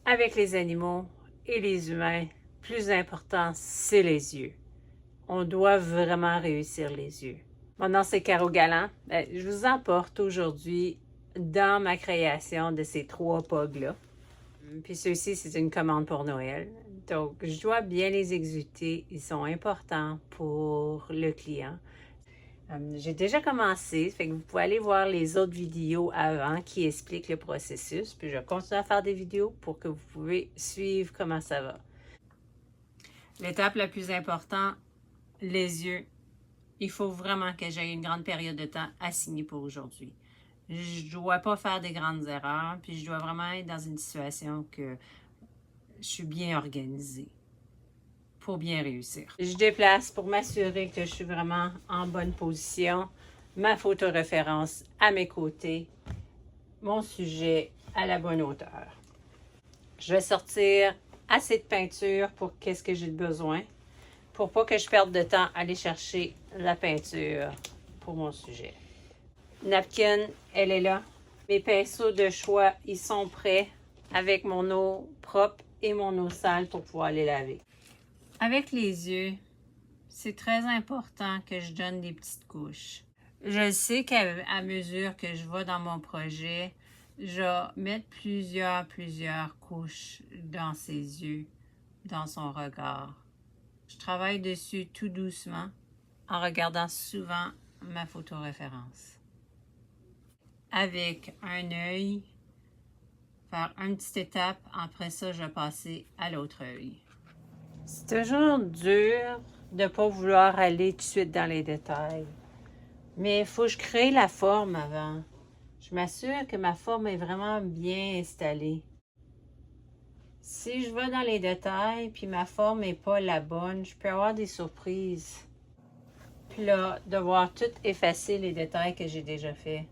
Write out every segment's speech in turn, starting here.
Avec les animaux et les humains, plus important, c'est les yeux. On doit vraiment réussir les yeux. Mon nom, c'est Caro Galland. Je vous emporte aujourd'hui dans ma création de ces 3 pogs-là. Puis ceux-ci, c'est une commande pour Noël. Donc, je dois bien les exécuter. Ils sont importants pour le client. J'ai déjà commencé, fait que vous pouvez aller voir les autres vidéos avant qui expliquent le processus. Puis je continue à faire des vidéos pour que vous pouvez suivre comment ça va. L'étape la plus importante, les yeux. Il faut vraiment que j'aie une grande période de temps assignée pour aujourd'hui. Je ne dois pas faire des grandes erreurs, puis je dois vraiment être dans une situation que je suis bien organisée pour bien réussir. Je déplace pour m'assurer que je suis vraiment en bonne position, ma photoréférence à mes côtés, mon sujet à la bonne hauteur. Je vais sortir assez de peinture pour qu'est-ce que j'ai besoin, pour pas que je perde de temps à aller chercher la peinture pour mon sujet. Napkin, elle est là. Mes pinceaux de choix, ils sont prêts avec mon eau propre et mon eau sale pour pouvoir les laver. Avec les yeux, c'est très important que je donne des petites couches. Je sais qu'à mesure que je vais dans mon projet, je vais mettre plusieurs couches dans ses yeux, dans son regard. Je travaille dessus tout doucement en regardant souvent ma photoréférence. Avec un œil, faire une petite étape, après ça, je vais passer à l'autre œil. C'est toujours dur de ne pas vouloir aller tout de suite dans les détails. Mais il faut que je crée la forme avant. Je m'assure que ma forme est vraiment bien installée. Si je vais dans les détails puis ma forme n'est pas la bonne, je peux avoir des surprises. Puis là, devoir tout effacer les détails que j'ai déjà faits.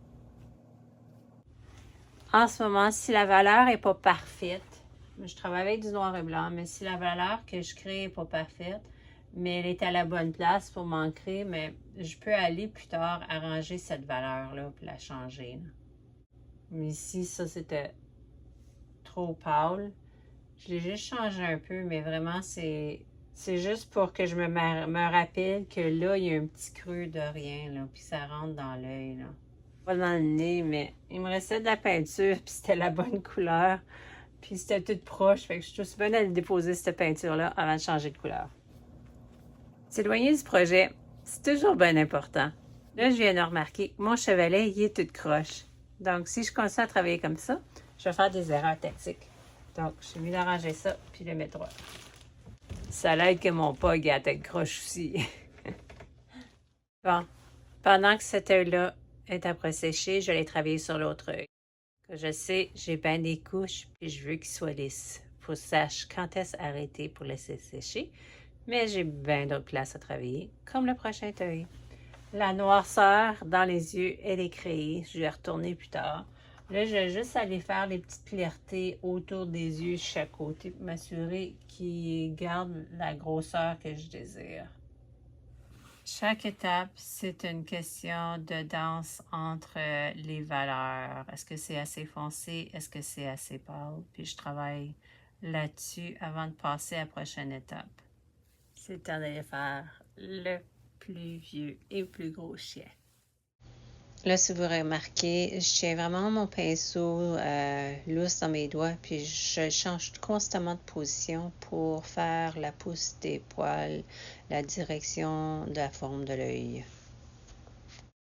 En ce moment, si la valeur n'est pas parfaite, je travaille avec du noir et blanc, mais si la valeur que je crée n'est pas parfaite, mais elle est à la bonne place pour m'ancrer, mais je peux aller plus tard arranger cette valeur-là puis la changer. Là. Mais ici, ça, c'était trop pâle. Je l'ai juste changé un peu, mais vraiment, c'est juste pour que je me rappelle que là, il y a un petit creux de rien, là, puis ça rentre dans l'œil, là. Pas dans le nez, mais il me restait de la peinture, puis c'était la bonne couleur. Puis c'était tout proche, fait que je suis aussi bonne à déposer cette peinture-là avant de changer de couleur. S'éloigner du projet, c'est toujours bien important. Là, je viens de remarquer que mon chevalet, il est tout croche. Donc, si je continue à travailler comme ça, je vais faire des erreurs tactiques. Donc, je suis mieux d'arranger ça, puis le mettre droit. Ça l'aide que mon pog ait la tête croche aussi. Bon, pendant que cet œil-là est après sécher, je vais aller travailler sur l'autre œil. Que je sais, j'ai bien des couches, puis je veux qu'il soit lisse. Faut que je sache quand est-ce arrêter pour laisser sécher. Mais j'ai bien d'autres places à travailler, comme le prochain œil. La noirceur dans les yeux, elle est créée. Je vais retourner plus tard. Là, je vais juste aller faire les petites clartés autour des yeux chaque côté pour m'assurer qu'ils gardent la grosseur que je désire. Chaque étape, c'est une question de danse entre les valeurs. Est-ce que c'est assez foncé? Est-ce que c'est assez pâle? Puis je travaille là-dessus avant de passer à la prochaine étape. C'est le temps d'aller faire le plus vieux et plus gros chien. Là, si vous remarquez, je tiens vraiment mon pinceau lousse dans mes doigts, puis je change constamment de position pour faire la pousse des poils, la direction de la forme de l'œil.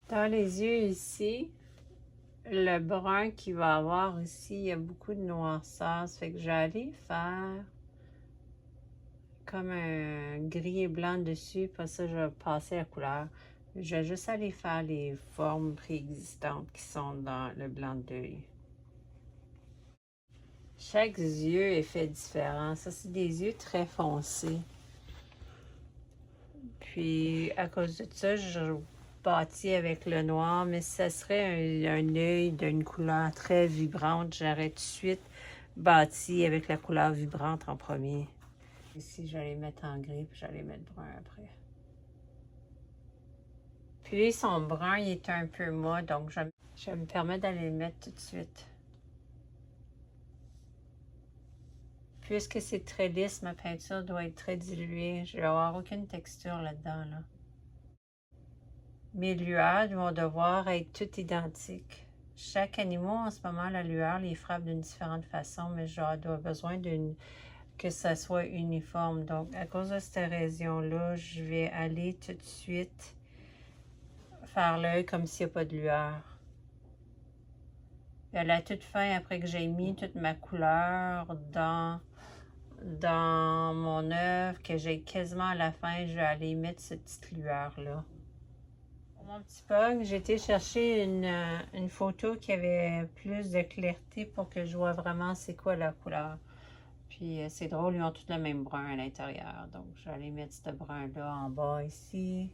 Dans les yeux ici, le brun qu'il va avoir ici, il y a beaucoup de noirceur, ça fait que j'allais faire comme un gris et blanc dessus, puis ça, je vais passer la couleur. Je vais juste aller faire les formes préexistantes qui sont dans le blanc d'œil. Chaque yeux est fait différent. Ça, c'est des yeux très foncés. Puis, à cause de ça, je bâtis avec le noir, mais ça serait un œil d'une couleur très vibrante. J'aurais tout de suite bâti avec la couleur vibrante en premier. Ici, je vais les mettre en gris, puis je vais les mettre brun après. Puis lui, son brun, il est un peu mat, donc je me permets d'aller le mettre tout de suite. puisque c'est très lisse, ma peinture doit être très diluée. Je vais avoir aucune texture là-dedans, là. Mes lueurs vont devoir être toutes identiques. Chaque animal, en ce moment, la lueur les frappe d'une différente façon, mais j'aurai besoin que ça soit uniforme. Donc, à cause de cette raison-là, je vais aller tout de suite faire l'œil comme s'il n'y a pas de lueur. Et à la toute fin, après que j'ai mis toute ma couleur dans mon œuvre, que j'ai quasiment à la fin, je vais aller mettre cette petite lueur-là. Pour mon petit pug, j'ai été chercher une photo qui avait plus de clarté pour que je vois vraiment c'est quoi la couleur. Puis c'est drôle, ils ont tous le même brun à l'intérieur. Donc je vais aller mettre ce brun-là en bas ici,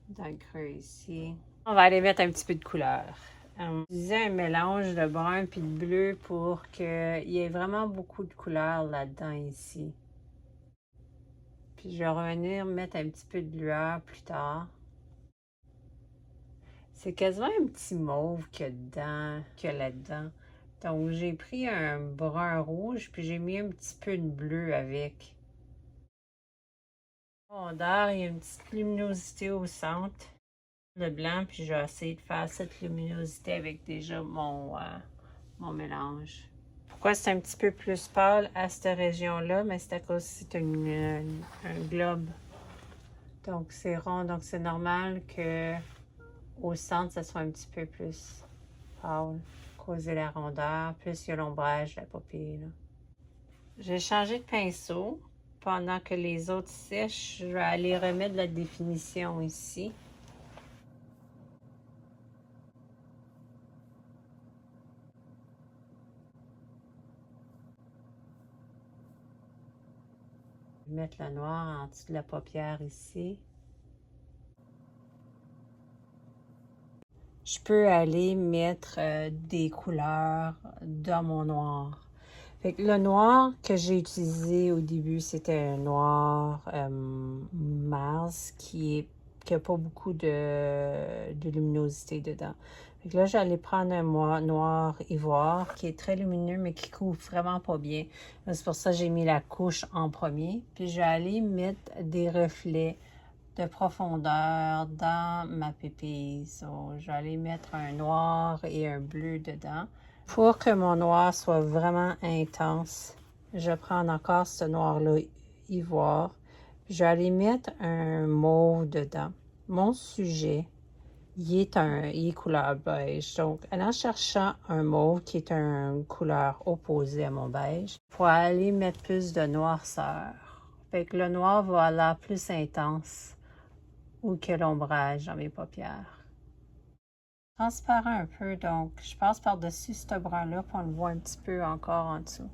dans le creux ici. On va aller mettre un petit peu de couleur. Utiliser un mélange de brun puis de bleu pour qu'il y ait vraiment beaucoup de couleur là-dedans ici. Puis je vais revenir mettre un petit peu de lueur plus tard. C'est quasiment un petit mauve qu'il y a là-dedans. Donc j'ai pris un brun rouge puis j'ai mis un petit peu de bleu avec. Il y a une petite luminosité au centre. Le blanc, puis je vais essayer de faire cette luminosité avec déjà mon mélange. Pourquoi c'est un petit peu plus pâle à cette région-là? Mais c'est à cause que c'est un globe. Donc c'est rond, donc c'est normal que au centre, ça soit un petit peu plus pâle. Causer la rondeur, plus il y a l'ombrage de la paupière. J'ai changé de pinceau. Pendant que les autres sèchent, je vais aller remettre la définition ici. Mettre le noir en dessous de la paupière ici. Je peux aller mettre des couleurs dans mon noir. Fait que le noir que j'ai utilisé au début, c'était un noir Mars qui n'a pas beaucoup de luminosité dedans. Fait que là, j'allais prendre un noir ivoire qui est très lumineux, mais qui couvre vraiment pas bien. C'est pour ça que j'ai mis la couche en premier. Puis je vais aller mettre des reflets de profondeur dans ma pupille. So, je vais aller mettre un noir et un bleu dedans. Pour que mon noir soit vraiment intense, je vais prendre encore ce noir-là ivoire. Je vais aller mettre un mauve dedans. Mon sujet, il est couleur beige. Donc, en cherchant un mauve qui est une couleur opposée à mon beige, pour aller mettre plus de noirceur. Fait que le noir va aller plus intense ou que l'ombrage dans mes paupières. Transparent un peu, donc je passe par-dessus ce brun-là pour on le voit un petit peu encore en dessous.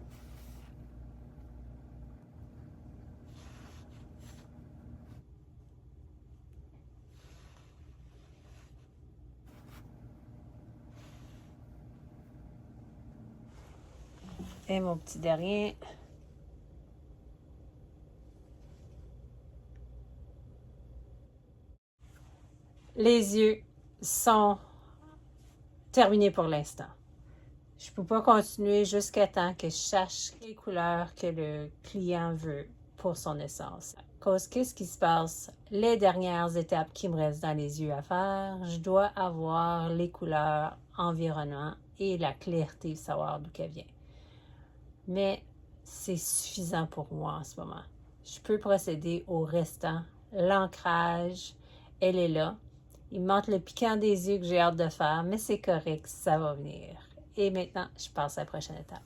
Et mon petit dernier. Les yeux sont terminés pour l'instant. Je ne peux pas continuer jusqu'à temps que je sache les couleurs que le client veut pour son essence. Cause qu'est-ce qui se passe? Les dernières étapes qui me restent dans les yeux à faire, je dois avoir les couleurs environnement et la clarté de savoir d'où qu'elle vient. Mais c'est suffisant pour moi en ce moment. Je peux procéder au restant. L'ancrage, elle est là. Il me manque le piquant des yeux que j'ai hâte de faire, mais c'est correct, ça va venir. Et maintenant, je passe à la prochaine étape.